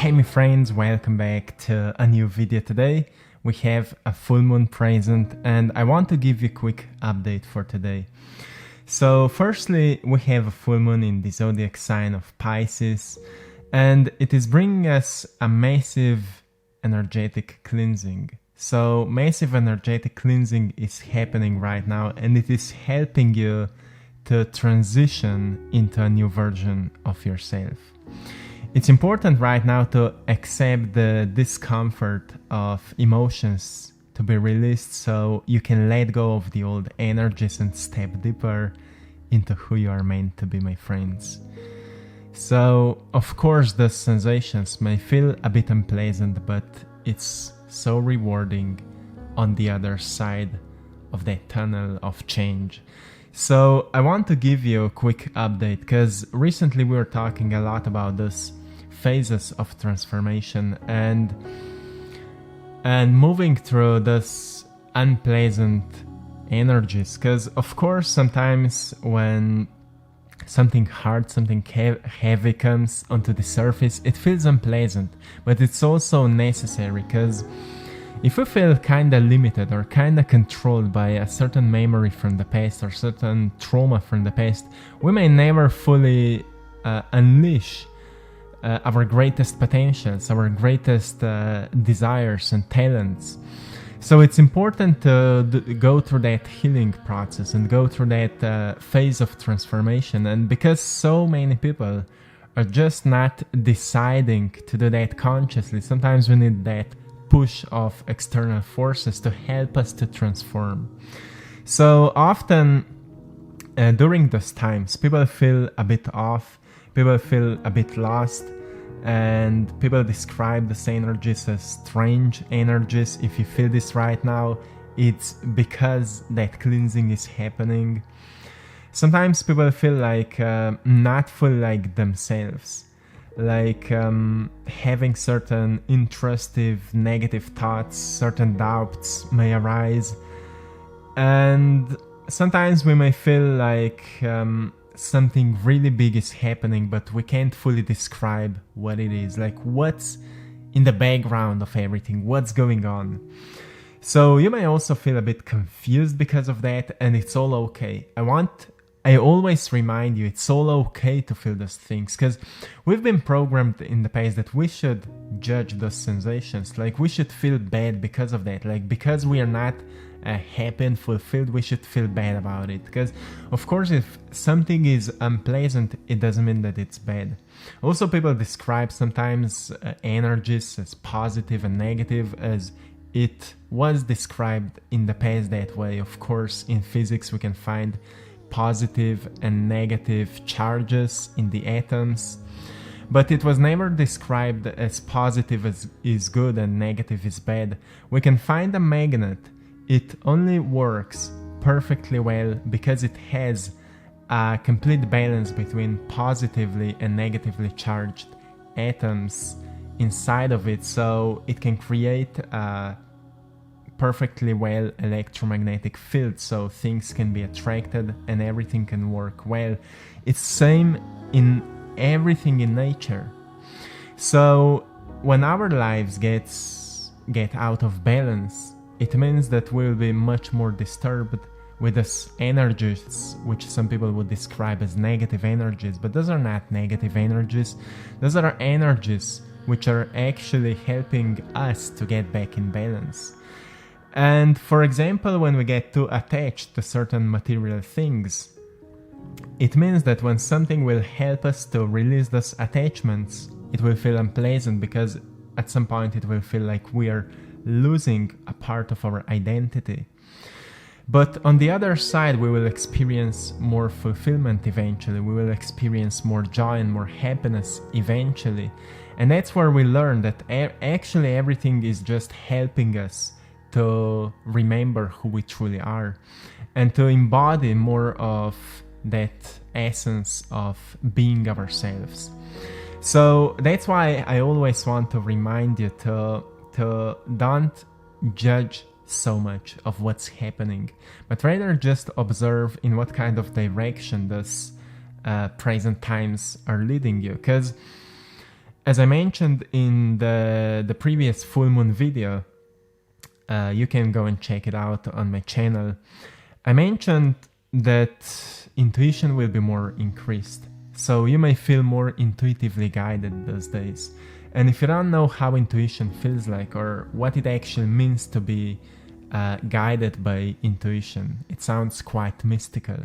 Hey my friends, welcome back to a new video. Today we have a full moon present and I want to give you a quick update for today. So firstly, we have a full moon in the zodiac sign of Pisces and it is bringing us a massive energetic cleansing. So massive energetic cleansing is happening right now and it is helping you to transition into a new version of yourself. It's important right now to accept the discomfort of emotions to be released so you can let go of the old energies and step deeper into who you are meant to be, my friends. So, of course, the sensations may feel a bit unpleasant, but it's so rewarding on the other side of that tunnel of change. So, I want to give you a quick update because recently we were talking a lot about this phases of transformation and moving through this unpleasant energies, because of course sometimes when something hard, something heavy comes onto the surface, it feels unpleasant, but it's also necessary, because if we feel kind of limited or kind of controlled by a certain memory from the past or certain trauma from the past, we may never fully unleash our greatest potentials, our greatest desires and talents. So it's important to go through that healing process and go through that phase of transformation. And because so many people are just not deciding to do that consciously, sometimes we need that push of external forces to help us to transform. So often during those times, people feel a bit off, people feel a bit lost, and people describe these energies as strange energies. If you feel this right now, it's because that cleansing is happening. Sometimes people feel like not fully like themselves, like having certain intrusive negative thoughts, certain doubts may arise, and sometimes we may feel like something really big is happening, but we can't fully describe what it is, like what's in the background of everything, what's going on. So you may also feel a bit confused because of that, and it's all okay. I always remind you, it's all okay to feel those things, because we've been programmed in the past that we should judge those sensations, like we should feel bad because of that, like because we are not happy and fulfilled, we should feel bad about it. Because of course, if something is unpleasant, it doesn't mean that it's bad. Also, people describe sometimes energies as positive and negative, as it was described in the past that way. Of course, in physics we can find positive and negative charges in the atoms, but it was never described as positive as is good and negative is bad. We can find a magnet. It only works perfectly well because it has a complete balance between positively and negatively charged atoms inside of it, so it can create a perfectly well electromagnetic field, so things can be attracted and everything can work well. It's same in everything in nature. So when our lives get out of balance, it means that we'll be much more disturbed with these energies, which some people would describe as negative energies, but those are not negative energies. Those are energies which are actually helping us to get back in balance. And for example, when we get too attached to certain material things, it means that when something will help us to release those attachments, it will feel unpleasant, because at some point it will feel like we are losing a part of our identity. But on the other side, we will experience more fulfillment eventually. We will experience more joy and more happiness eventually. And that's where we learn that actually everything is just helping us to remember who we truly are and to embody more of that essence of being ourselves. So that's why I always want to remind you to don't judge so much of what's happening, but rather just observe in what kind of direction those present times are leading you. Because as I mentioned in the previous full moon video, you can go and check it out on my channel. I mentioned that intuition will be more increased. So you may feel more intuitively guided those days. And if you don't know how intuition feels like or what it actually means to be guided by intuition, it sounds quite mystical.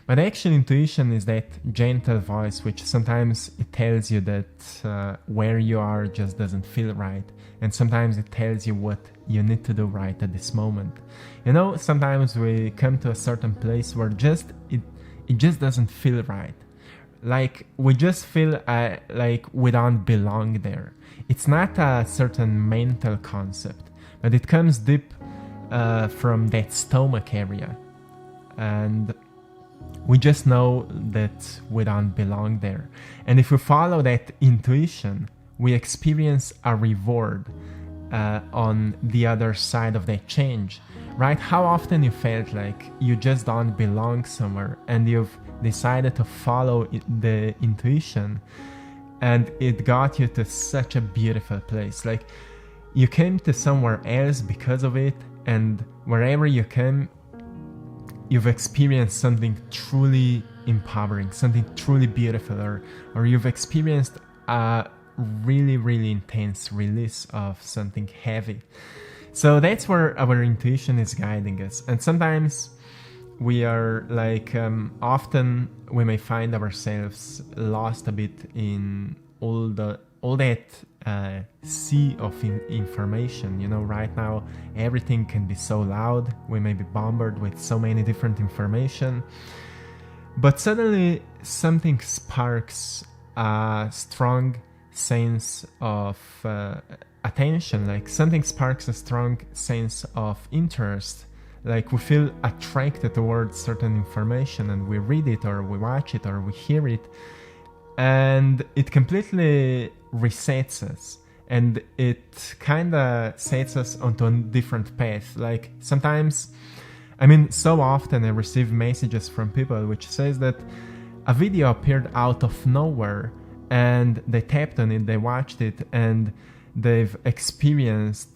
But actually intuition is that gentle voice which sometimes it tells you that where you are just doesn't feel right. And sometimes it tells you what you need to do right at this moment. You know, sometimes we come to a certain place where it just doesn't feel right. Like we just feel like we don't belong there. It's not a certain mental concept, but it comes deep from that stomach area. And we just know that we don't belong there. And if we follow that intuition, we experience a reward on the other side of that change, right? How often you felt like you just don't belong somewhere and you've decided to follow the intuition and it got you to such a beautiful place. Like you came to somewhere else because of it, and wherever you came, you've experienced something truly empowering, something truly beautiful, or you've experienced a really, really intense release of something heavy. So that's where our intuition is guiding us. And sometimes we are like, often we may find ourselves lost a bit in all that sea of information. You know, right now everything can be so loud. We may be bombarded with so many different information, but suddenly something sparks a strong sense of attention, like something sparks a strong sense of interest. Like we feel attracted towards certain information and we read it or we watch it or we hear it, and it completely resets us and it kind of sets us onto a different path. Like sometimes, I mean, so often I receive messages from people which says that a video appeared out of nowhere and they tapped on it, they watched it, and they've experienced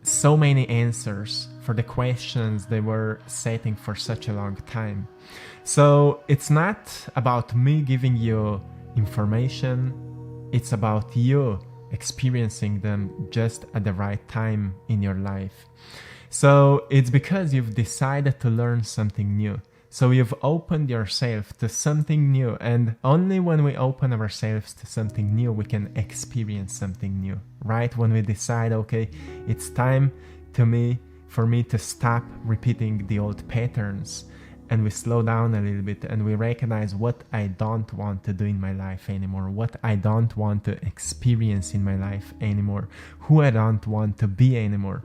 so many answers for the questions they were setting for such a long time. So it's not about me giving you information, it's about you experiencing them just at the right time in your life. So it's because you've decided to learn something new. So you've opened yourself to something new, and only when we open ourselves to something new, we can experience something new, right? When we decide, okay, it's time for me to stop repeating the old patterns, and we slow down a little bit and we recognize what I don't want to do in my life anymore, what I don't want to experience in my life anymore, who I don't want to be anymore.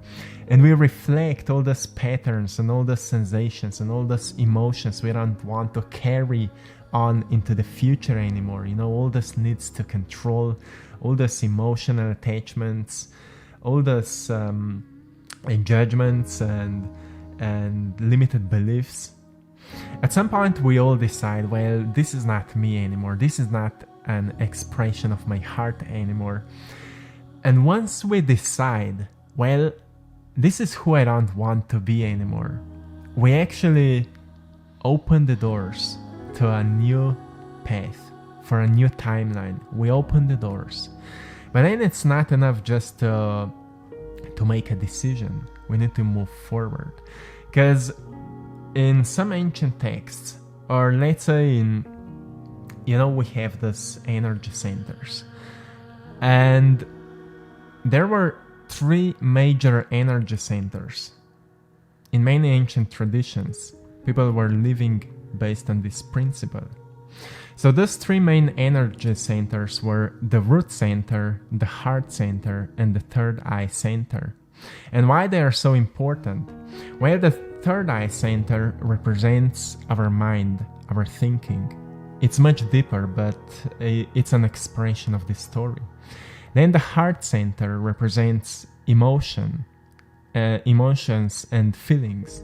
And we reflect all those patterns and all those sensations and all those emotions we don't want to carry on into the future anymore. You know, all those needs to control, all those emotional attachments, all those judgments and limited beliefs. At some point we all decide, well, this is not me anymore, this is not an expression of my heart anymore. And once we decide, well, this is who I don't want to be anymore, we actually open the doors to a new path, for a new timeline. We open the doors. But then it's not enough just to make a decision. We need to move forward. Because in some ancient texts, or let's say we have these energy centers, and there were 3 major energy centers. In many ancient traditions, people were living based on this principle. So those 3 main energy centers were the root center, the heart center, and the third eye center. And why they are so important? Well, the third eye center represents our mind, our thinking. It's much deeper, but it's an expression of this story. Then the heart center represents emotions and feelings.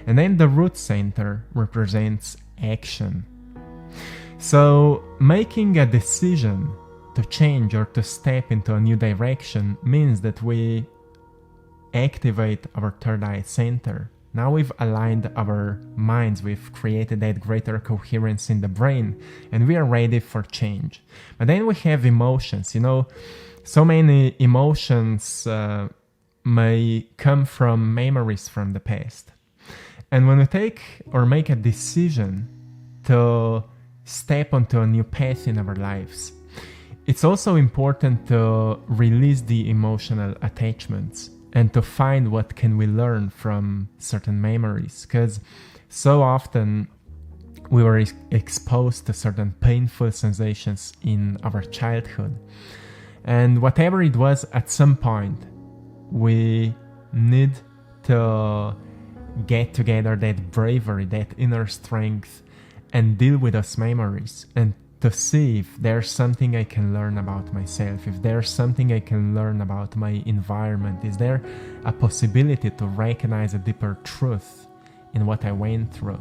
And then the root center represents action. So making a decision to change or to step into a new direction means that we activate our third eye center. Now we've aligned our minds, we've created that greater coherence in the brain, and we are ready for change. But then we have emotions. So many emotions may come from memories from the past. And when we take or make a decision to step onto a new path in our lives, it's also important to release the emotional attachments and to find what can we learn from certain memories, because so often we were exposed to certain painful sensations in our childhood, and whatever it was, at some point we need to get together that bravery, that inner strength, and deal with those memories, and to see if there's something I can learn about myself, if there's something I can learn about my environment. Is there a possibility to recognize a deeper truth in what I went through?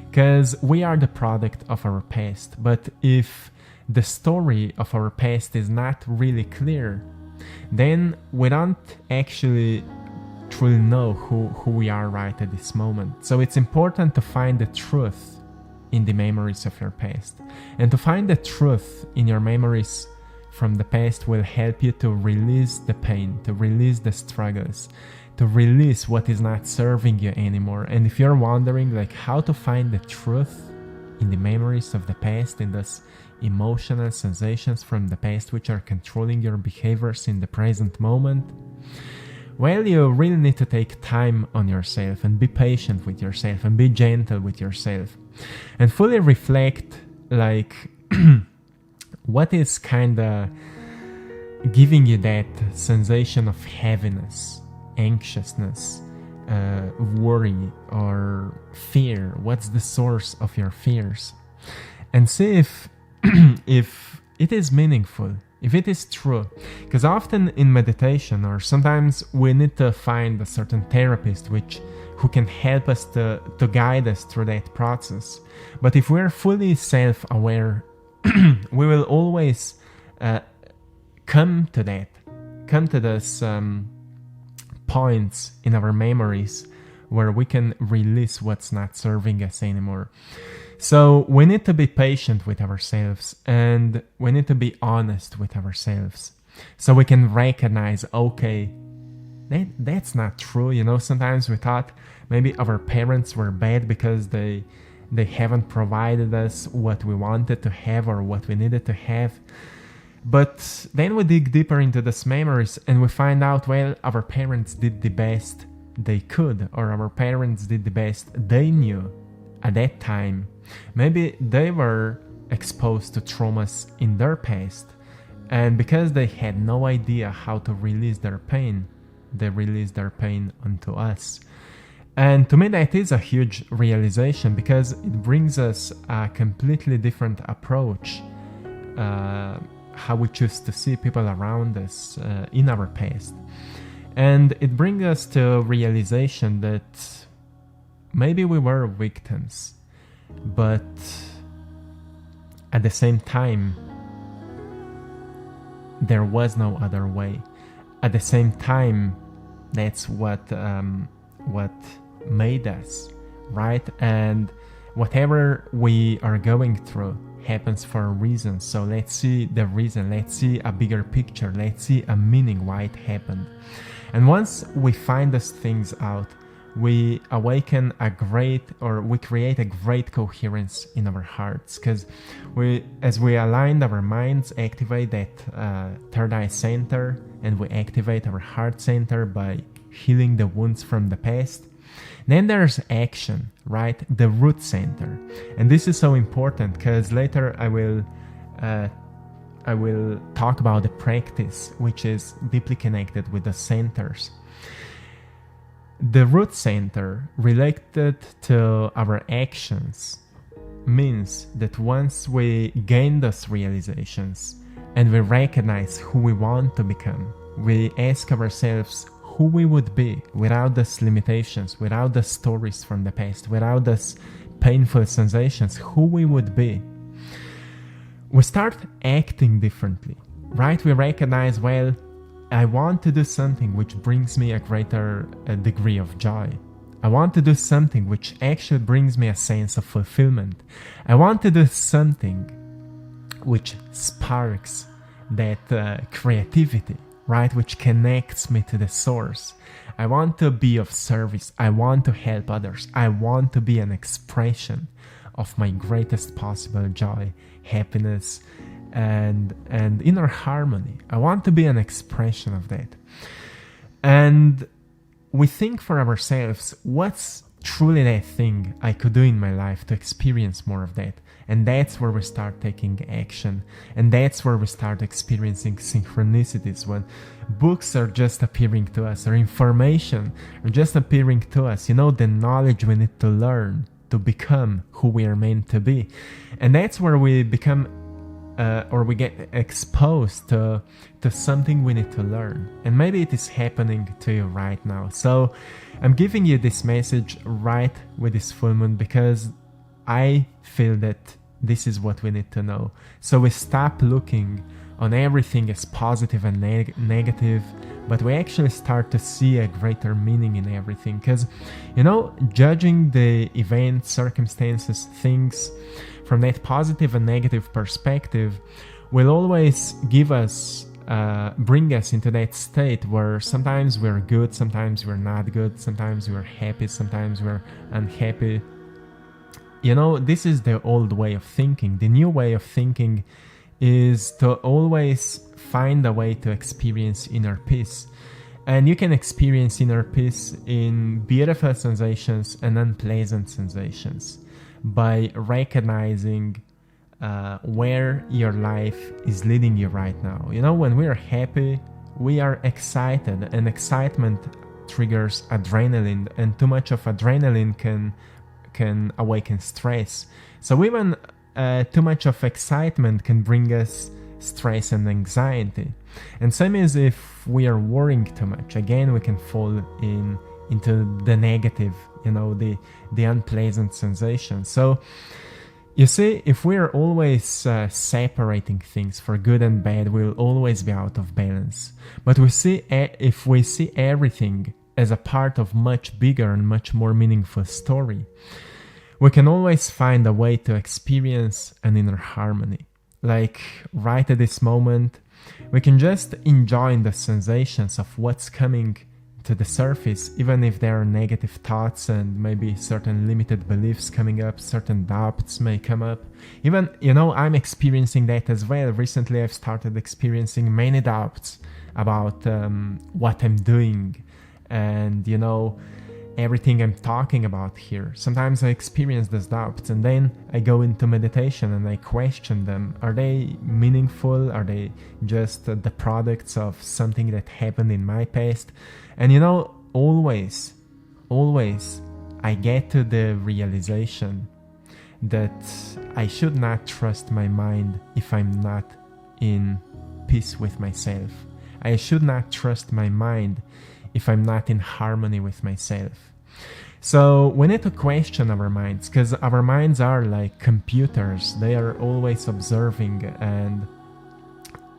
Because we are the product of our past, but if the story of our past is not really clear, then we don't actually truly know who we are right at this moment. So it's important to find the truth in the memories of your past. And to find the truth in your memories from the past will help you to release the pain, to release the struggles, to release what is not serving you anymore. And if you're wondering how to find the truth in the memories of the past, in those emotional sensations from the past which are controlling your behaviors in the present moment, well, you really need to take time on yourself and be patient with yourself and be gentle with yourself and fully reflect what is kind of giving you that sensation of heaviness, anxiousness, worry or fear. What's the source of your fears? And see if it is meaningful, if it is true. Because often in meditation, or sometimes we need to find a certain therapist who can help us to guide us through that process. But if we're fully self-aware, we will always come to those points in our memories where we can release what's not serving us anymore. So we need to be patient with ourselves, and we need to be honest with ourselves so we can recognize, okay, that's not true. Sometimes we thought maybe our parents were bad because they haven't provided us what we wanted to have or what we needed to have. But then we dig deeper into these memories and we find out, well, our parents did the best they could, or our parents did the best they knew at that time. Maybe they were exposed to traumas in their past, and because they had no idea how to release their pain, they released their pain onto us. And to me, that is a huge realization, because it brings us a completely different approach, how we choose to see people around us in our past. And it brings us to realization that maybe we were victims, but at the same time, there was no other way. At the same time, that's what made us, right? And whatever we are going through happens for a reason. So let's see the reason, let's see a bigger picture, let's see a meaning why it happened. And once we find those things out, we awaken we create a great coherence in our hearts, because as we align our minds, activate that third eye center, and we activate our heart center by healing the wounds from the past. Then there's action, right? The root center. And this is so important, because later I will talk about the practice, which is deeply connected with the centers. The root center, related to our actions, means that once we gain those realizations and we recognize who we want to become, we ask ourselves who we would be without those limitations, without the stories from the past, without those painful sensations, who we would be. We start acting differently. right? We recognize, well, I want to do something which brings me a greater degree of joy. I want to do something which actually brings me a sense of fulfillment. I want to do something which sparks that creativity, right? Which connects me to the source. I want to be of service. I want to help others. I want to be an expression of my greatest possible joy, happiness, and inner harmony. I want to be an expression of that. And we think for ourselves, what's truly that thing I could do in my life to experience more of that? And that's where we start taking action. And that's where we start experiencing synchronicities, when books are just appearing to us, or information are just appearing to us, the knowledge we need to learn to become who we are meant to be. And that's where we become or we get exposed to something we need to learn. And maybe it is happening to you right now. So I'm giving you this message right with this full moon, because I feel that this is what we need to know. So we stop looking on everything as positive and negative, but we actually start to see a greater meaning in everything. Because, judging the events, circumstances, things from that positive and negative perspective will always give us, bring us into that state where sometimes we're good, sometimes we're not good, sometimes we're happy, sometimes we're unhappy. This is the old way of thinking. The new way of thinking is to always find a way to experience inner peace. And you can experience inner peace in beautiful sensations and unpleasant sensations by recognizing where your life is leading you right now. When we are happy, we are excited, and excitement triggers adrenaline, and too much of adrenaline can awaken stress. So even too much of excitement can bring us stress and anxiety. And same as if we are worrying too much, again we can fall into the negative, the unpleasant sensation. So you see, if we are always separating things for good and bad, we'll always be out of balance. But if we see everything as a part of much bigger and much more meaningful story, we can always find a way to experience an inner harmony. Like right at this moment, we can just enjoy the sensations of what's coming to the surface, even if there are negative thoughts and maybe certain limited beliefs coming up, certain doubts may come up. Even, I'm experiencing that as well. Recently, I've started experiencing many doubts about what I'm doing and, everything I'm talking about here. Sometimes I experience those doubts, and then I go into meditation and I question them. Are they meaningful? Are they just the products of something that happened in my past? And always I get to the realization that I should not trust my mind if I'm not in peace with myself. I should not trust my mind if I'm not in harmony with myself. So we need to question our minds, because our minds are like computers. They are always observing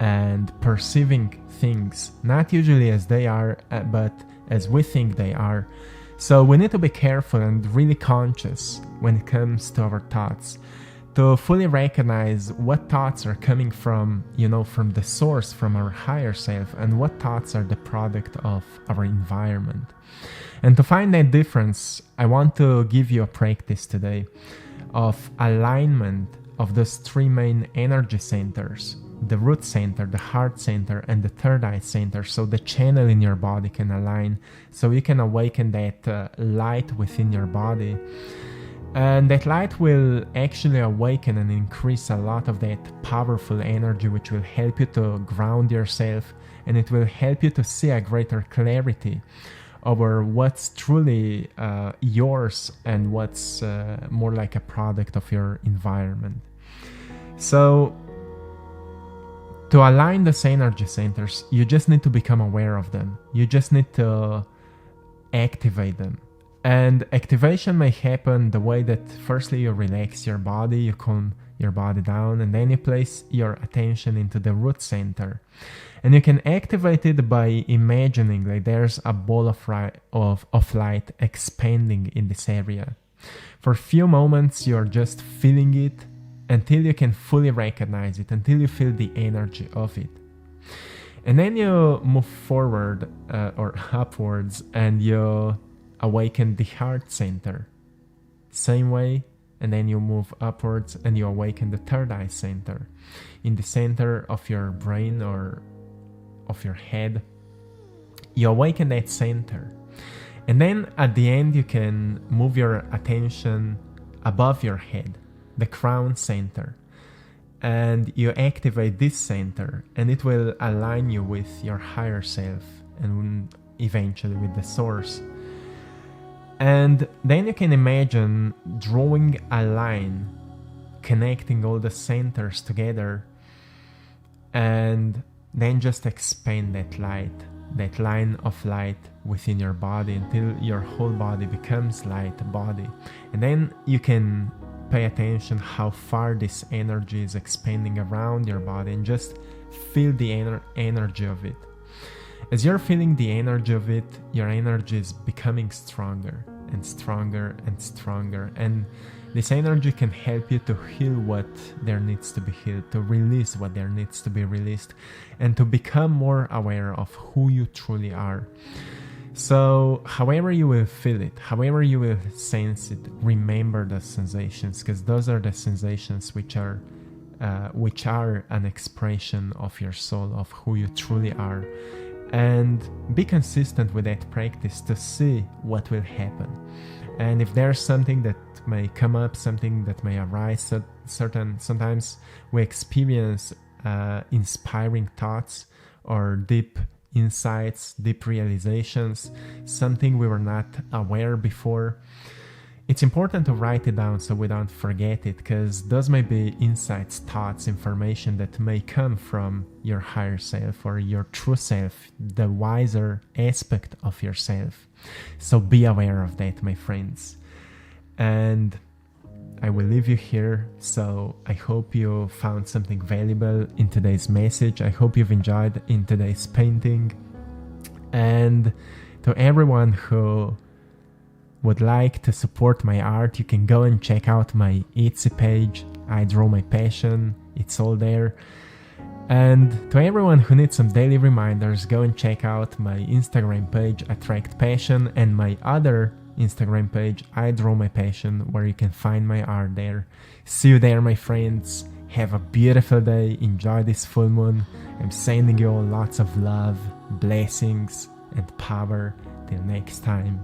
and perceiving things, not usually as they are, but as we think they are. So we need to be careful and really conscious when it comes to our thoughts, to fully recognize what thoughts are coming from, from the source, from our higher self, and what thoughts are the product of our environment. And to find that difference, I want to give you a practice today of alignment of those three main energy centers: the root center, the heart center, and the third eye center. So the channel in your body can align, so you can awaken that light within your body. And that light will actually awaken and increase a lot of that powerful energy, which will help you to ground yourself, and it will help you to see a greater clarity over what's truly yours and what's more like a product of your environment. So to align those energy centers, you just need to become aware of them. You just need to activate them. And activation may happen the way that firstly you relax your body, your body down, and then you place your attention into the root center. And you can activate it by imagining like there's a ball of light expanding in this area. For a few moments, you're just feeling it until you can fully recognize it, until you feel the energy of it. And then you move forward or upwards and you awaken the heart center. Same way, and then you move upwards and you awaken the third eye center. In the center of your brain or of your head, you awaken that center. And then at the end, you can move your attention above your head, the crown center. And you activate this center, and it will align you with your higher self and eventually with the source. And then you can imagine drawing a line connecting all the centers together, and then just expand that line of light within your body until your whole body becomes light body. And then you can pay attention how far this energy is expanding around your body and just feel the energy of it. As you're feeling the energy of it, your energy is becoming stronger and stronger and stronger. And this energy can help you to heal what there needs to be healed, to release what there needs to be released, and to become more aware of who you truly are. So however you will feel it, however you will sense it, remember the sensations, because those are the sensations which are an expression of your soul, of who you truly are. And be consistent with that practice to see what will happen. And if there's something that may come up, something that may arise, sometimes we experience inspiring thoughts or deep insights, deep realizations, something we were not aware before. It's important to write it down so we don't forget it, because those may be insights, thoughts, information that may come from your higher self or your true self, the wiser aspect of yourself. So be aware of that, my friends. And I will leave you here. So I hope you found something valuable in today's message. I hope you've enjoyed in today's painting. And to everyone who would like to support my art, you can go and check out my Etsy page. I Draw My Passion. It's all there. And to everyone who needs some daily reminders, go and check out my Instagram page, AttractPassion, and my other Instagram page, I Draw My Passion, where you can find my art there. See you there, my friends. Have a beautiful day. Enjoy this full moon. I'm sending you all lots of love, blessings, and power. Till next time,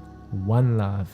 one love.